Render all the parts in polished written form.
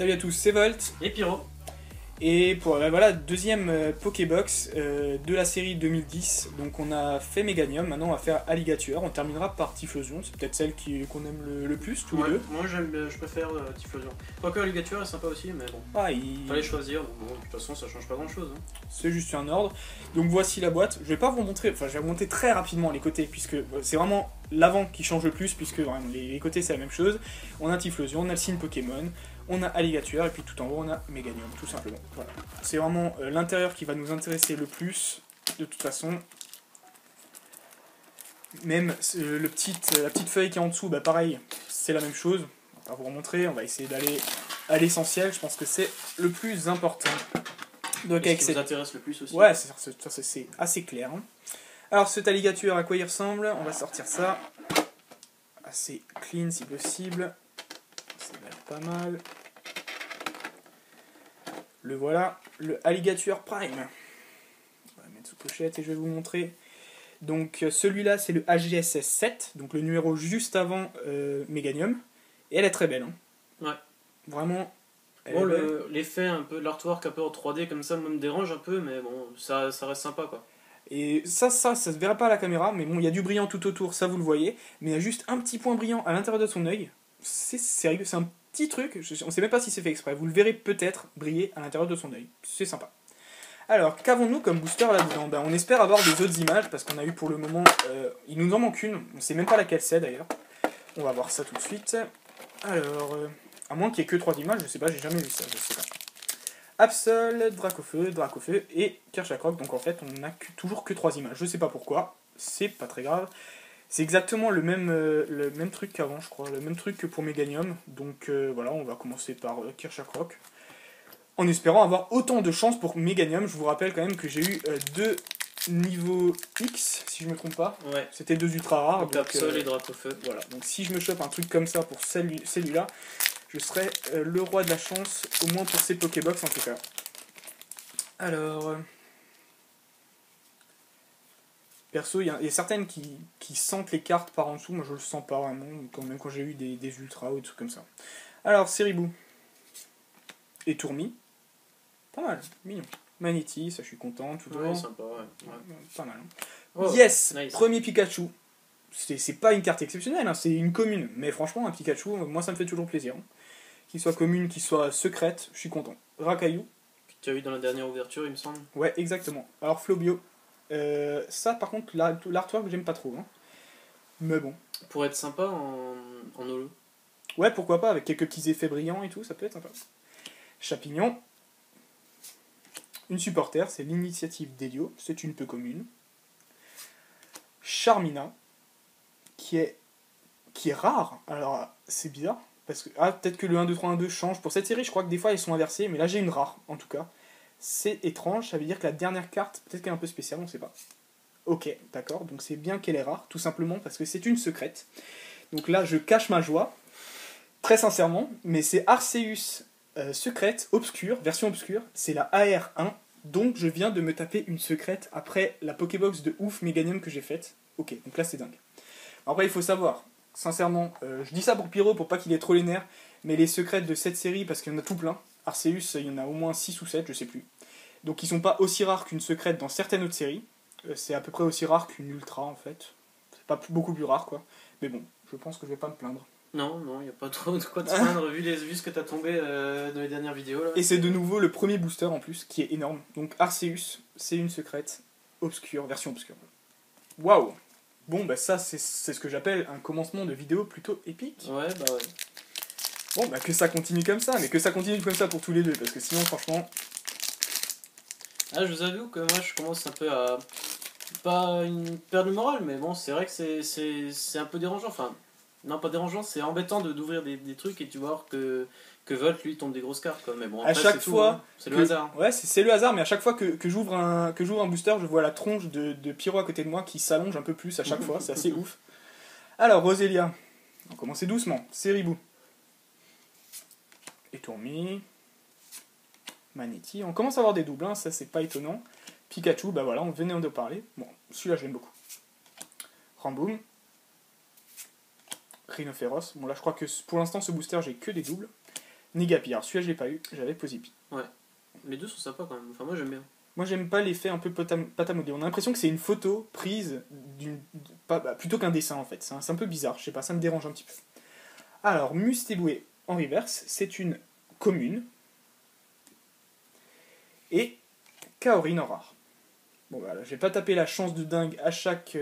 Salut à tous, c'est Volt. Et Pyro. Et pour voilà, deuxième Pokébox de la série 2010. Donc on a fait Meganium, maintenant on va faire Alligator. On terminera par Typhlosion, c'est peut-être celle qu'on aime le plus tous les deux. Moi je préfère Typhlosion. Quoique Alligator est sympa aussi, mais bon. Ah, fallait choisir, donc bon, de toute façon ça change pas grand chose. Hein. C'est juste un ordre. Donc voici la boîte. Je vais pas vous montrer, enfin je vais vous montrer très rapidement les côtés, puisque c'est vraiment l'avant qui change le plus, puisque vraiment, les côtés c'est la même chose. On a Typhlosion, on a le signe Pokémon, on a Alligator, et puis tout en haut on a Meganium, tout simplement. Voilà. C'est vraiment l'intérieur qui va nous intéresser le plus, de toute façon. Même la petite feuille qui est en dessous, bah pareil, c'est la même chose. On va vous remontrer, on va essayer d'aller à l'essentiel, je pense que c'est le plus important. Donc avec ce qui vous intéresse le plus aussi. Ouais, c'est assez clair. Hein. Alors cet alligator, à quoi il ressemble? On va sortir ça. Assez clean si possible. Ça a l'air pas mal. Le voilà, le Alligator Prime. On va mettre sous pochette et je vais vous montrer. Donc celui-là c'est le AGSS 7, donc le numéro juste avant Meganium. Et elle est très belle. Hein. Ouais. Vraiment. Bon, l'effet un peu, l'artwork un peu en 3D comme ça me dérange un peu, mais bon, ça reste sympa quoi. Et ça se verra pas à la caméra, mais bon, il y a du brillant tout autour, ça vous le voyez. Mais il y a juste un petit point brillant à l'intérieur de son œil. C'est sérieux, c'est un petit truc, on sait même pas si c'est fait exprès. Vous le verrez peut-être briller à l'intérieur de son œil. C'est sympa. Alors, qu'avons-nous comme booster là-dedans? Ben, on espère avoir des autres images, parce qu'on a eu pour le moment... il nous en manque une, on sait même pas laquelle c'est d'ailleurs. On va voir ça tout de suite. Alors, à moins qu'il y ait que 3 images, je sais pas, j'ai jamais vu ça, je sais pas. Absol, Dracofeu et Kerchakroc, donc en fait on n'a toujours que 3 images, je sais pas pourquoi, c'est pas très grave. C'est exactement le même truc qu'avant je crois, le même truc que pour Meganium, donc voilà, on va commencer par Kerchakroc. En espérant avoir autant de chance pour Meganium, je vous rappelle quand même que j'ai eu 2 niveaux X, si je me trompe pas. Ouais. C'était 2 ultra rares. Donc Absol et Dracofeu. Voilà, donc si je me chope un truc comme ça pour celui-là, je serai le roi de la chance, au moins pour ces Pokébox en tout cas. Alors... perso, il y a certaines qui sentent les cartes par en dessous, moi je le sens pas vraiment, même quand j'ai eu des ultras ou des trucs comme ça. Alors, Seribou. Et Tourmi. Pas mal, mignon. Manity, ça je suis content, toujours. Ouais, sympa, ouais. Pas mal. Hein. Oh, yes, nice. Premier Pikachu. C'est pas une carte exceptionnelle, hein, c'est une commune. Mais franchement, un Pikachu, moi ça me fait toujours plaisir. Hein. Qu'il soit commune, qu'il soit secrète, je suis content. Rakaillou. Que tu as eu dans la dernière ouverture, il me semble. Ouais, exactement. Alors Flobio. Ça, par contre, l'artwork, j'aime pas trop. Hein. Mais bon. Pour être sympa en holo. Ouais, pourquoi pas, avec quelques petits effets brillants et tout, ça peut être sympa. Chapignon. Une supporter, c'est l'initiative d'Elio, c'est une peu commune. Charmina, qui est rare. Alors, c'est bizarre. Parce que, peut-être que le 1, 2, 3, 1, 2 change. Pour cette série, je crois que des fois, ils sont inversés. Mais là, j'ai une rare, en tout cas. C'est étrange. Ça veut dire que la dernière carte, peut-être qu'elle est un peu spéciale, on ne sait pas. Ok, d'accord. Donc, c'est bien qu'elle est rare, tout simplement parce que c'est une secrète. Donc là, je cache ma joie. Très sincèrement. Mais c'est Arceus secrète, obscure, version obscure. C'est la AR1. Donc, je viens de me taper une secrète après la Pokébox de ouf Meganium que j'ai faite. Ok, donc là, c'est dingue. Après, il faut savoir... Sincèrement, je dis ça pour Pyro pour pas qu'il ait trop les nerfs, mais les secrètes de cette série, parce qu'il y en a tout plein, Arceus, il y en a au moins 6 ou 7, je sais plus. Donc ils sont pas aussi rares qu'une secrète dans certaines autres séries. C'est à peu près aussi rare qu'une ultra en fait. C'est pas beaucoup plus rare quoi. Mais bon, je pense que je vais pas me plaindre. Non, il n'y a pas trop de quoi te plaindre vu ce que t'as tombé dans les dernières vidéos là. Et c'est de nouveau le premier booster en plus, qui est énorme. Donc Arceus, c'est une secrète obscure, version obscure. Waouh! Bon, bah ça, c'est ce que j'appelle un commencement de vidéo plutôt épique. Ouais, bah ouais. Bon, bah que ça continue comme ça, mais que ça continue comme ça pour tous les deux, parce que sinon, franchement... Ah, je vous avoue que moi, je commence un peu à... Pas une perte de morale, mais bon, c'est vrai que c'est un peu dérangeant. Enfin, non, pas dérangeant, c'est embêtant d'ouvrir des trucs et tu vois que Volt, lui, tombe des grosses cartes, quoi. Mais bon, après, à chaque fois... Hein. C'est le hasard. Ouais, c'est le hasard, mais à chaque fois que j'ouvre un booster, je vois la tronche de Pyro à côté de moi qui s'allonge un peu plus à chaque fois, c'est assez ouf. Alors, Roselia, on va commencer doucement. Seribou. Et Tourmi. Manity. On commence à avoir des doubles, hein, ça c'est pas étonnant. Pikachu, bah voilà, on venait de parler. Bon, celui-là je l'aime beaucoup. Ramboom. Rhinophéros. Bon là je crois que pour l'instant ce booster j'ai que des doubles. Negapi. Alors celui-là, je l'ai pas eu, j'avais Posipi. Les deux sont sympas quand même. Enfin, moi j'aime bien. Moi, j'aime pas l'effet un peu pâte à modeler. On a l'impression que c'est une photo prise plutôt qu'un dessin en fait. C'est un peu bizarre, je sais pas, ça me dérange un petit peu. Alors, Mustéboué en reverse, c'est une commune. Et Kaorin en rare. Bon, voilà, je vais pas taper la chance de dingue à chaque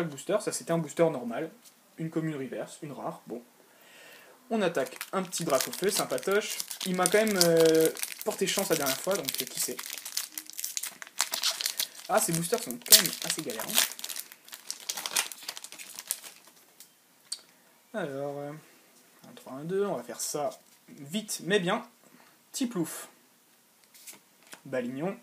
booster. Ça, c'était un booster normal. Une commune reverse, une rare. Bon. On attaque un petit drac au feu, sympatoche. Il m'a quand même porté chance la dernière fois, donc qui sait. Ah, ces boosters sont quand même assez galères. Hein. Alors, 1, 3, 1, 2, on va faire ça vite, mais bien. Tiplouf. Balignon.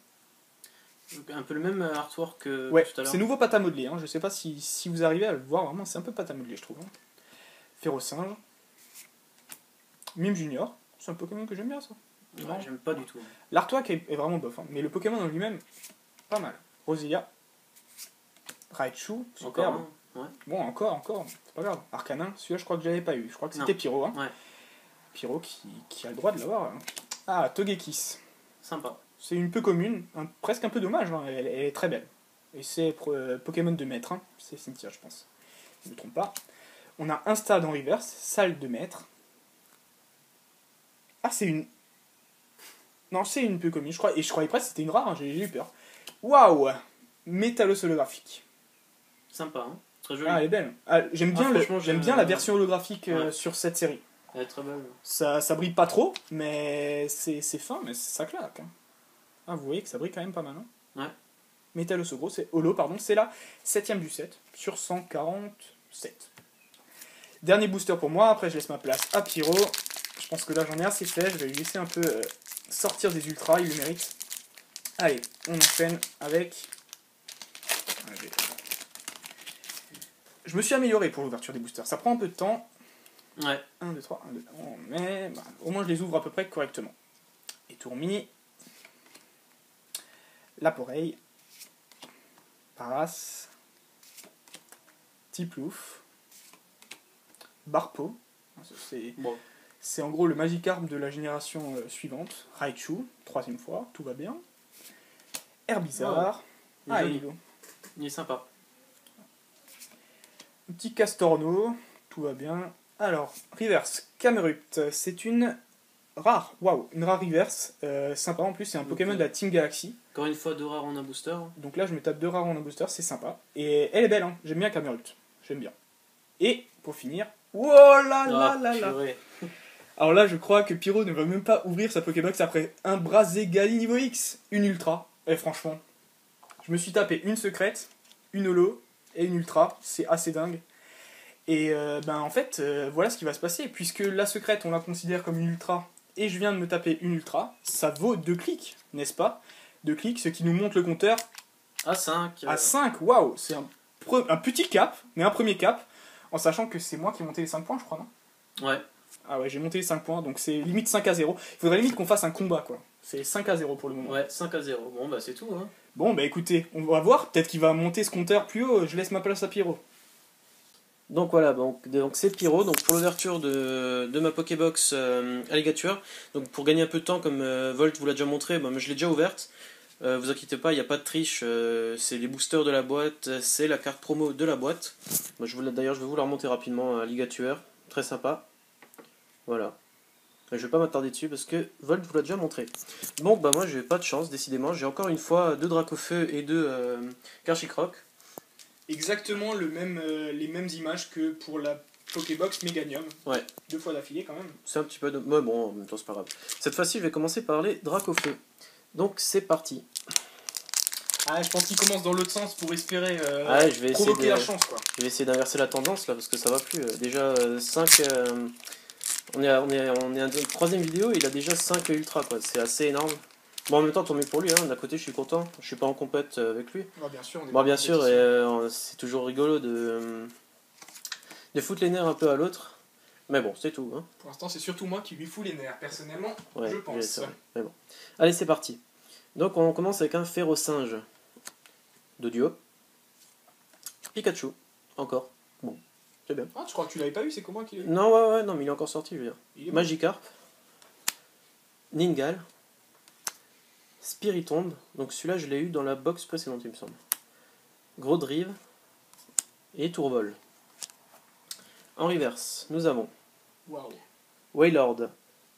Un peu le même artwork que Ouais, tout à l'heure. c'est nouveau pâte à modeler. Hein. Je sais pas si vous arrivez à le voir, vraiment, c'est un peu pâte à modeler, je trouve. Hein. Férocinge. Mime Junior. C'est un Pokémon que j'aime bien, ça. Ouais, j'aime pas du tout. L'artwork est vraiment bof, hein. Mais le Pokémon en lui-même, pas mal. Roselia. Raichu, superbe. Encore un, ouais. Bon, encore, c'est pas grave. Arcanin, celui-là, je crois que j'avais pas eu. Je crois que c'était Pyro. Hein. Ouais. Pyro qui a le droit de l'avoir. Hein. Ah, Togekiss. Sympa. C'est une peu commune, presque un peu dommage, hein. Elle est très belle. Et c'est Pokémon de maître, hein. C'est Cynthia, je pense. Je ne me trompe pas. On a un stade en reverse, salle de maître. Ah, c'est une. Non, c'est une peu commune, je crois. Et je croyais presque que c'était une rare, hein. J'ai eu peur. Waouh! Métallos holographique. Sympa, hein. Très joli. Ah, elle est belle. Ah, j'aime bien la version holographique sur cette série. Elle est très belle. Ça brille pas trop, mais c'est fin, mais ça claque. Hein. Ah, vous voyez que ça brille quand même pas mal. Hein. Ouais. Métallos Holo, c'est la 7ème du set, sur 147. Dernier booster pour moi, après je laisse ma place à Pyro. Je pense que là j'en ai assez fait, je vais lui laisser un peu sortir des ultras, il le mérite. Allez, on enchaîne avec... Je me suis amélioré pour l'ouverture des boosters, ça prend un peu de temps. Ouais. 1, 2, 3, 1, 2, mais bah, au moins je les ouvre à peu près correctement. Et Tourmi, Laporeille, Paras, Tiplouf, Barpo, c'est en gros le Magikarp de la génération suivante, Raichu, 3ème fois, tout va bien, Herbizarre, il est sympa. Un petit Castorno, tout va bien. Alors, reverse, Camerupt, c'est une rare, waouh, une rare reverse, sympa en plus, c'est un Pokémon de la Team Galaxy. Encore une fois, 2 rares en un booster. Donc là, je me tape 2 rares en un booster, c'est sympa. Et elle est belle, hein. J'aime bien Camerupt, j'aime bien. Et, pour finir, oh là là là là. Alors là, je crois que Pyro ne va même pas ouvrir sa Pokébox après un Brazegali niveau X, une Ultra. Et franchement, je me suis tapé une secrète, une holo et une Ultra, c'est assez dingue. Et en fait, voilà ce qui va se passer, puisque la secrète, on la considère comme une Ultra, et je viens de me taper une Ultra, ça vaut 2 clics, n'est-ce pas? 2 clics, ce qui nous montre le compteur à 5. À 5, waouh, c'est un petit cap, mais un premier cap, en sachant que c'est moi qui ai monté les 5 points, je crois, non? Ouais. Ah ouais, j'ai monté les 5 points, donc c'est limite 5-0. Il faudrait limite qu'on fasse un combat, quoi. C'est 5-0 pour le moment. Ouais, 5-0. Bon, bah c'est tout, hein. Bon, bah écoutez, on va voir, peut-être qu'il va monter ce compteur plus haut, je laisse ma place à Pyro. Donc voilà, donc c'est Pyro. Donc pour l'ouverture de ma Pokébox Alligator, donc pour gagner un peu de temps, comme Volt vous l'a déjà montré, je l'ai déjà ouverte. Vous inquiétez pas, il n'y a pas de triche, c'est les boosters de la boîte, c'est la carte promo de la boîte. D'ailleurs, je vais vous la remonter rapidement, Alligator, très sympa. Voilà. Je vais pas m'attarder dessus parce que Volt vous l'a déjà montré. Bon, bah moi j'ai pas de chance, décidément. J'ai encore une fois 2 Dracofeu et 2 Karchikroc. Exactement les mêmes images que pour la Pokébox Meganium. Ouais. 2 fois d'affilée quand même. C'est un petit peu de... Ouais, bon, en même temps c'est pas grave. Cette fois-ci, je vais commencer par les Dracofeu. Donc c'est parti. Ah, je pense qu'il commence dans l'autre sens pour espérer je vais provoquer la chance, quoi. Je vais essayer d'inverser la tendance là parce que ça va plus. Déjà 5... On est à la 3ème vidéo, il a déjà 5 ultra, quoi. C'est assez énorme. Bon, en même temps, tant mieux pour lui, hein. D'un côté, je suis content. Je suis pas en compète avec lui. Ouais, bien sûr. Bon, bien sûr, c'est toujours rigolo de foutre les nerfs un peu à l'autre. Mais bon, c'est tout. Hein. Pour l'instant, c'est surtout moi qui lui fous les nerfs, personnellement, ouais, je pense. C'est vrai. Mais bon. Allez, c'est parti. Donc, on commence avec un Férocinge de duo. Pikachu, encore. Bon, c'est bien. Ah, tu crois que tu l'avais pas eu, c'est comment qui l'a eu? Non, ouais, non, mais il est encore sorti, je veux dire. Magikarp. Ningal, Spiritomb, donc celui-là je l'ai eu dans la box précédente il me semble. Gros Drive et Tourvol. En reverse, nous avons Waouh. Wailord,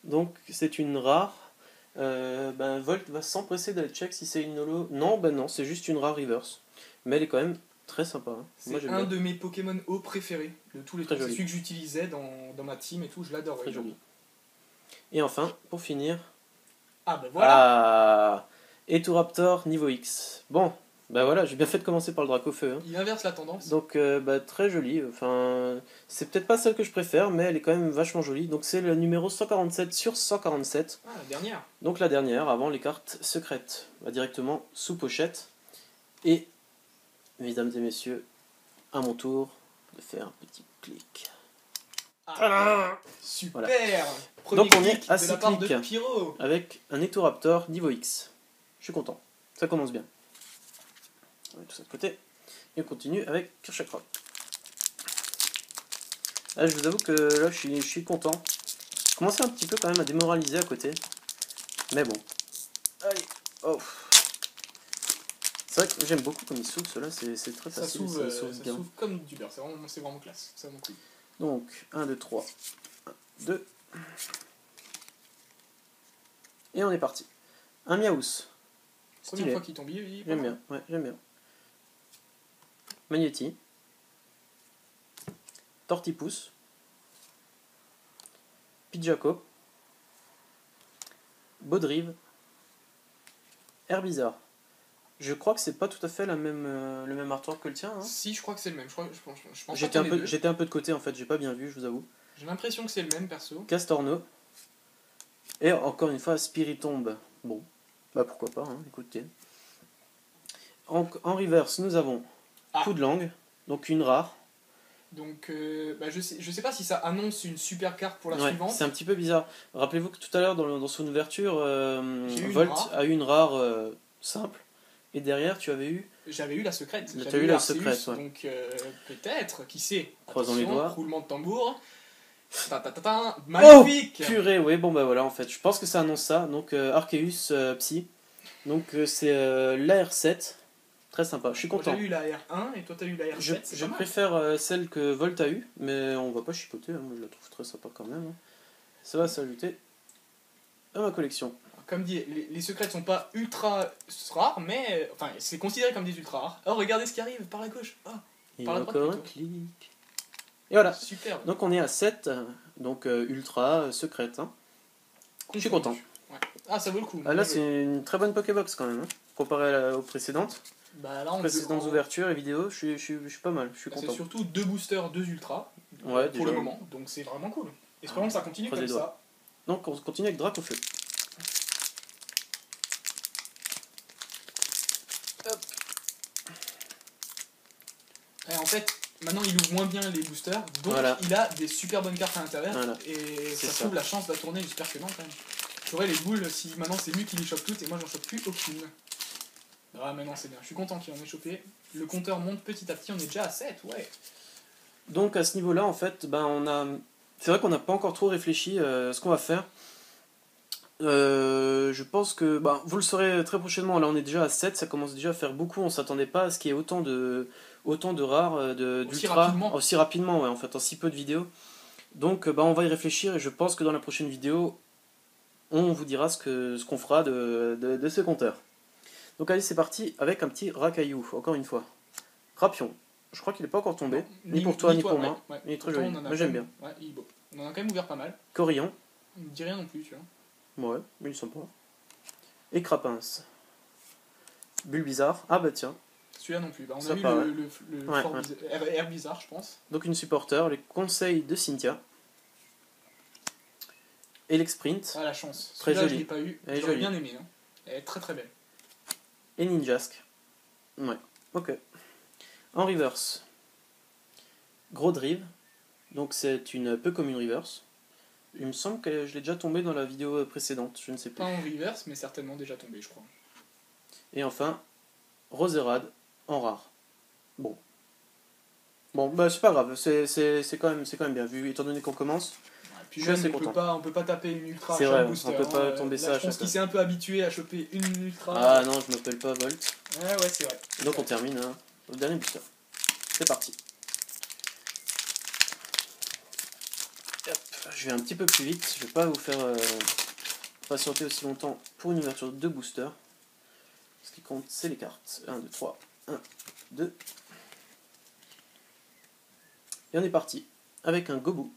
donc c'est une rare. Volt va s'empresser d'aller check si c'est une holo. Non, non, c'est juste une rare reverse. Mais elle est quand même très sympa. Hein. C'est un de mes Pokémon O préférés de tous les temps. C'est celui que j'utilisais dans ma team et tout, je l'adore. Très joli. Et enfin, pour finir. Ah bah voilà. Ah, Eturaptor niveau X. Bon, bah voilà, j'ai bien fait de commencer par le Dracofeu. Hein. Il inverse la tendance. Donc très jolie. Enfin, c'est peut-être pas celle que je préfère, mais elle est quand même vachement jolie. Donc c'est le numéro 147 sur 147. Ah, la dernière. Donc la dernière, avant les cartes secrètes. Bah, directement sous pochette. Et, mesdames et messieurs, à mon tour de faire un petit clic. Ah, super. Voilà. Donc on est à de la part de Pyro. Avec un Ectoraptor niveau X. Je suis content. Ça commence bien. On met tout ça de côté. Et on continue avec Kirchakroc. Là, je vous avoue que là, je suis content. Je commençais un petit peu quand même à démoraliser à côté. Mais bon. Allez. Oh. C'est vrai que j'aime beaucoup comme il s'ouvre, cela c'est très facile. Ça s'ouvre comme du beurre, c'est vraiment classe, c'est vraiment cool. Donc, 1, 2, 3, 1, 2. Et on est parti. Un Miaous. Première fois qu'il tombe, il j'aime bien, ouais, j'aime bien. Magnéti. Tortipousse. Pidjaco. Baudrive. Herbizarre. Je crois que c'est pas tout à fait le même artwork que le tien. Hein. Si, je crois que c'est le même. Je pense j'étais un peu de côté en fait, j'ai pas bien vu, je vous avoue. J'ai l'impression que c'est le même perso. Castorno. Et encore une fois, Spiritomb. Bon, bah pourquoi pas, hein, écoutez. En reverse, nous avons Coup de langue, donc une rare. Donc, je sais pas si ça annonce une super carte pour la suivante. C'est un petit peu bizarre. Rappelez-vous que tout à l'heure, dans son ouverture, Volt a eu une rare simple. Et derrière, tu avais eu... J'avais eu la secrète. Tu as eu la secrète, ouais. Donc, peut-être, qui sait. Croisons les doigts. Roulement de tambour. Magnifique. Oh, purée, oui, bon bah voilà, en fait. Je pense que ça annonce ça. Donc, Arceus Psy. Donc, c'est l'AR7. Très sympa, je suis content. Moi, t'as eu la R1 et toi t'as eu la R7. Je préfère celle que Volt a eu, mais on va pas chipoter, hein. Moi je la trouve très sympa quand même. Hein. Ça va s'ajouter à ma collection. Comme dit, les secrètes sont pas ultra rares, mais enfin c'est considéré comme des ultra rares. Oh, regardez ce qui arrive par la gauche. Oh, par la droite. Encore un clic. Et voilà. Super. Donc on est à 7, donc ultra secrète. Hein. Je suis content. Ouais. Ah, ça vaut le coup. Ah, là, c'est une très bonne Pokébox quand même, hein, comparé aux précédentes. Bah, là, précédentes ouvertures et vidéos, je suis pas mal, je suis content. C'est surtout 2 boosters, 2 ultras ouais, pour le moment, donc c'est vraiment cool. Espérons que ça continue comme ça. Donc on continue avec Dracofeu. Hop. Et en fait, maintenant il ouvre moins bien les boosters, donc voilà. Il a des super bonnes cartes à l'intérieur, voilà. Et ça trouve la chance de la tourner, j'espère que non quand même. J'aurais les boules si maintenant c'est lui qui les chope toutes et moi j'en chope plus aucune. Ah mais non c'est bien, je suis content qu'il en ait chopé. Le compteur monte petit à petit, on est déjà à 7, ouais. Donc à ce niveau-là en fait, c'est vrai qu'on n'a pas encore trop réfléchi à ce qu'on va faire. Je pense que vous le saurez très prochainement, là on est déjà à 7, ça commence déjà à faire beaucoup, on s'attendait pas à ce qu'il y ait autant de rares, d'ultra, aussi rapidement ouais, en fait, en si peu de vidéos. Donc on va y réfléchir et je pense que dans la prochaine vidéo, on vous dira ce qu'on fera de ce compteur. Donc allez, c'est parti avec un petit Rakaillou, encore une fois. Rapion, je crois qu'il n'est pas encore tombé, ni pour toi ni pour moi. Ouais. Il est très joli, moi j'aime bien. Ouais, il est beau. On en a quand même ouvert pas mal. Corillon. Il me dit rien non plus, tu vois. Ouais, mais ils sont pas. Et Crapins. Bulbizarre, ah bah tiens. Celui-là non plus, on a eu le Herbizarre, je pense. Donc une supporter, les conseils de Cynthia. Et l'exprint. Ah la chance, très jolie. Je l'ai pas eu, j'aurais bien aimé. Hein. Elle est très très belle. Et Ninjask. Ouais, ok. En reverse. Gros Drive. Donc c'est un peu comme une reverse. Il me semble que je l'ai déjà tombé dans la vidéo précédente, je ne sais plus. Pas en reverse, mais certainement déjà tombé, je crois. Et enfin, Roserade en rare. Bon, c'est pas grave, c'est quand même bien vu, étant donné qu'on commence. Puis Je suis même, assez on content. peut pas taper une ultra à C'est chaque vrai, booster. on peut pas hein. tomber Là, ça à je pense chaque qu'il fois. s'est un peu habitué à choper une ultra. Ah non, je m'appelle pas Volt. Ouais, ouais, c'est vrai. Donc on termine hein, au dernier booster. C'est parti. Hop, je vais un petit peu plus vite, je vais pas vous faire patienter aussi longtemps pour une ouverture de booster. Ce qui compte, c'est les cartes. 1, 2, 3. 1, 2. Et on est parti avec un Gobu,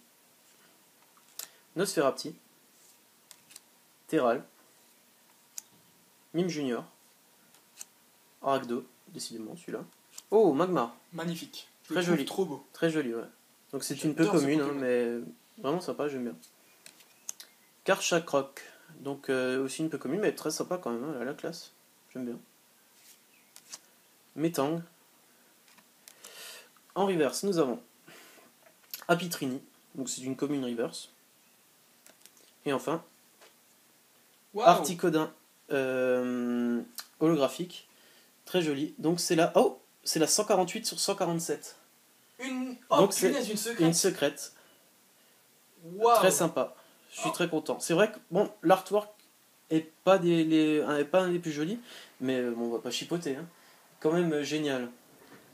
Nosferapti, Terral, Mime Junior, Aragdo, décidément celui-là. Oh, Magmar, Magnifique. Je Très le trouve joli. trop beau. très joli, ouais. Donc c'est une peu J'adore ce commune, hein, Pokémon. mais vraiment sympa, j'aime bien. Karchakrok, donc aussi une peu commune, mais très sympa quand même, hein, elle a la classe, j'aime bien. Metang. En reverse, nous avons Apitrini, donc c'est une commune reverse. Et enfin, Waouh. Articodin holographique, très joli. Donc c'est la, oh, c'est la 148 sur 147. Une Donc c'est punaise, une secrète. Une secrète, Waouh. très sympa. Je suis très content. C'est vrai que bon, l'artwork est pas est pas un des plus jolis, mais bon, on va pas chipoter. Hein. Quand même génial.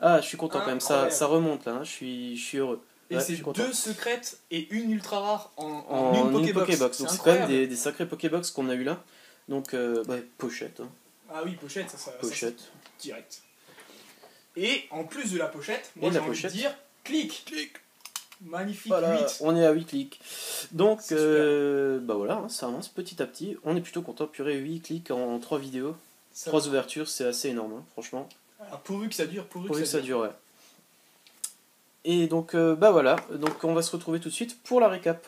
Ah, je suis content quand même. Incroyable. Ça remonte là. Hein. Je suis heureux. Et Ouais, c'est je suis content. 2 secrètes et une ultra rare en En une une Pokébox. Pokébox. C'est Donc c'est quand même incroyable. des sacrés Pokébox qu'on a eu là. Donc pochette. Hein. Ah oui, pochette, ça Pochette. c'est direct. Et en plus de la pochette, Et moi de j'ai la envie de pochette. dire clic. Magnifique, Voilà, 8. on est à 8 clics. Donc, C'est bah voilà, hein, ça avance petit à petit. On est plutôt content. Purée, 8 clics en 3 vidéos. Ça 3 va. ouvertures, c'est assez énorme, hein, franchement. Ah, pourvu que ça dure, pourvu Pourvu que que ça ça dure. dure, ouais. Et donc, bah voilà. Donc, on va se retrouver tout de suite pour la récap.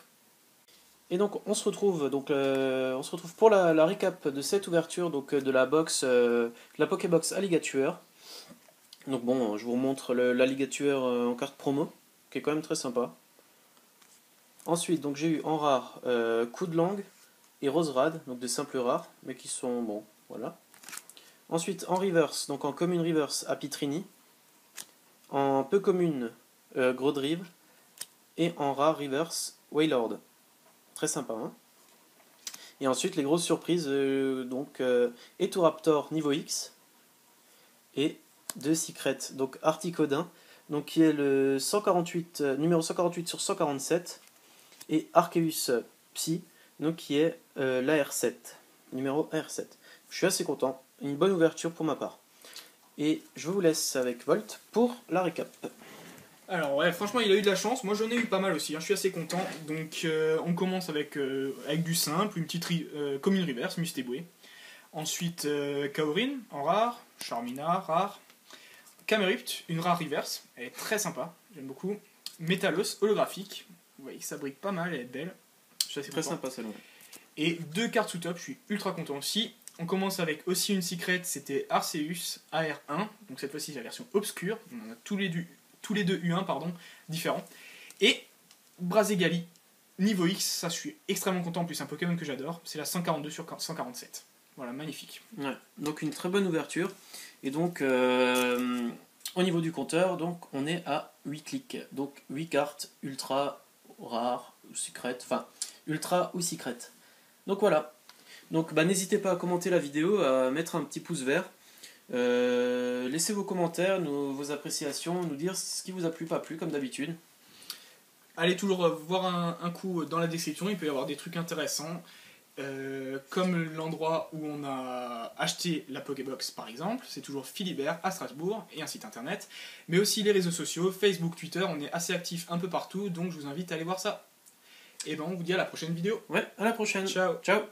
Et donc, on se retrouve pour la récap de cette ouverture donc, de la box, de la Pokébox Alligatueur. Donc, bon, je vous remontre l'Alligatueur en carte promo, qui est quand même très sympa. Ensuite, donc j'ai eu en rare Coup de Langue et Roserad, donc des simples rares, mais qui sont bon, voilà. Ensuite, en reverse, donc en commune reverse, Apitrini. En peu commune, Grodrive. Et en rare reverse, Wailord. Très sympa, hein. Et ensuite, les grosses surprises, donc Etoraptor niveau X. Et 2 secrets, donc Articodin, donc qui est le 148, numéro 148 sur 147. Et Arceus Psy, donc qui est l'AR7, numéro AR7. Je suis assez content, une bonne ouverture pour ma part. Et je vous laisse avec Volt pour la récap. Alors ouais, franchement il a eu de la chance, moi j'en ai eu pas mal aussi, hein. Je suis assez content. Donc on commence avec du simple, une petite commune reverse, Mustéboué. Ensuite Kaorin en rare, Charmina rare, Camerupt, une rare reverse, elle est très sympa, j'aime beaucoup. Metalos holographique, vous voyez que ça brille pas mal, elle est belle. Je suis assez Très content. sympa celle-là. Et 2 cartes sous top, je suis ultra content aussi. On commence avec aussi une secret, c'était Arceus AR1, donc cette fois-ci c'est la version obscure, on en a tous les deux U1 différents. Et Brazegali, niveau X, ça je suis extrêmement content, en plus c'est un Pokémon que j'adore, c'est la 142 sur 147. Voilà, magnifique. Ouais, donc une très bonne ouverture. Et donc, au niveau du compteur, donc on est à 8 clics. Donc 8 cartes ultra rares ou secrètes, enfin ultra ou secrètes. Donc voilà. Donc bah, n'hésitez pas à commenter la vidéo, à mettre un petit pouce vert. Laissez vos commentaires, vos appréciations, nous dire ce qui vous a plu, pas plu, comme d'habitude. Allez toujours voir un coup dans la description, il peut y avoir des trucs intéressants. Comme l'endroit où on a acheté la Pokébox par exemple, c'est toujours Philibert à Strasbourg et un site internet, mais aussi les réseaux sociaux, Facebook, Twitter, on est assez actifs un peu partout, donc je vous invite à aller voir ça. Et ben on vous dit à la prochaine vidéo. Ouais, à la prochaine. Ciao. Ciao.